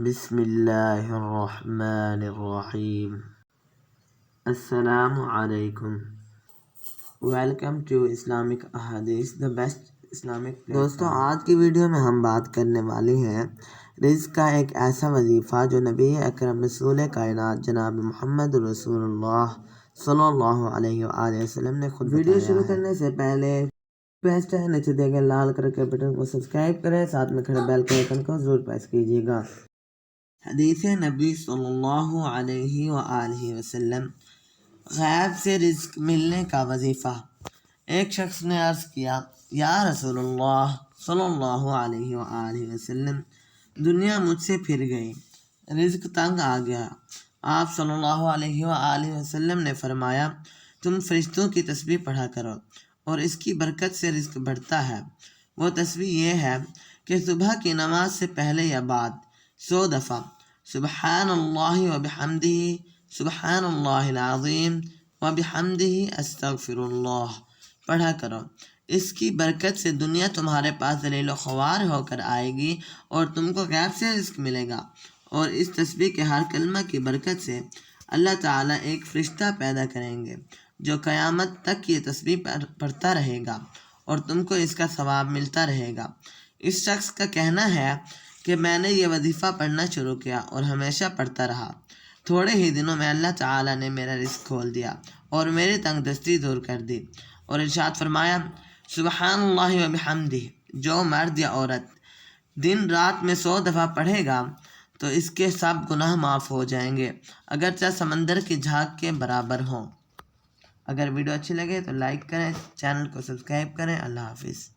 بسم اللہ الرحمن الرحیم۔ السلام علیکم۔ ویلکم ٹو اسلامک احادیث، دا بیسٹ اسلامک۔ دوستو، آج کی ویڈیو میں ہم بات کرنے والی ہیں رزق کا ایک ایسا وظیفہ جو نبی اکرم رسول کائنات جناب محمد رسول اللہ صلی اللہ علیہ وآلہ وسلم نے خود بتایا ہے۔ ویڈیو شروع کرنے سے پہلے ریکویسٹ ہے نیچے دیے گئے لال کلر کے بٹن کو سبسکرائب کریں، ساتھ میں کھڑے بیل کے آئیکن کو ضرور پریس کیجیے گا۔ حدیث نبی صلی اللہ علیہ وآلہ وسلم، غیب سے رزق ملنے کا وظیفہ۔ ایک شخص نے عرض کیا، یا رسول اللہ صلی اللہ علیہ وآلہ وسلم، دنیا مجھ سے پھر گئی، رزق تنگ آ گیا۔ آپ صلی اللہ علیہ وآلہ وسلم نے فرمایا، تم فرشتوں کی تسبیح پڑھا کرو اور اس کی برکت سے رزق بڑھتا ہے۔ وہ تسبیح یہ ہے کہ صبح کی نماز سے پہلے یا بعد 100 دفعہ سبحان اللہ وبحمدہ، سبحان اللہ العظیم وبحمدہ، استغفر اللہ پڑھا کرو۔ اس کی برکت سے دنیا تمہارے پاس ذلیل و خوار ہو کر آئے گی اور تم کو غیب سے رزق ملے گا۔ اور اس تسبیح کے ہر کلمہ کی برکت سے اللہ تعالیٰ ایک فرشتہ پیدا کریں گے جو قیامت تک یہ تسبیح پڑھتا رہے گا اور تم کو اس کا ثواب ملتا رہے گا۔ اس شخص کا کہنا ہے کہ میں نے یہ وظیفہ پڑھنا شروع کیا اور ہمیشہ پڑھتا رہا۔ تھوڑے ہی دنوں میں اللہ تعالیٰ نے میرا رزق کھول دیا اور میری تنگ دستی دور کر دی۔ اور ارشاد فرمایا، سبحان اللہ وبحمدہ، جو مرد یا عورت دن رات میں 100 دفعہ پڑھے گا تو اس کے سب گناہ معاف ہو جائیں گے، اگرچہ سمندر کی جھاگ کے برابر ہوں۔ اگر ویڈیو اچھی لگے تو لائک کریں، چینل کو سبسکرائب کریں۔ اللہ حافظ۔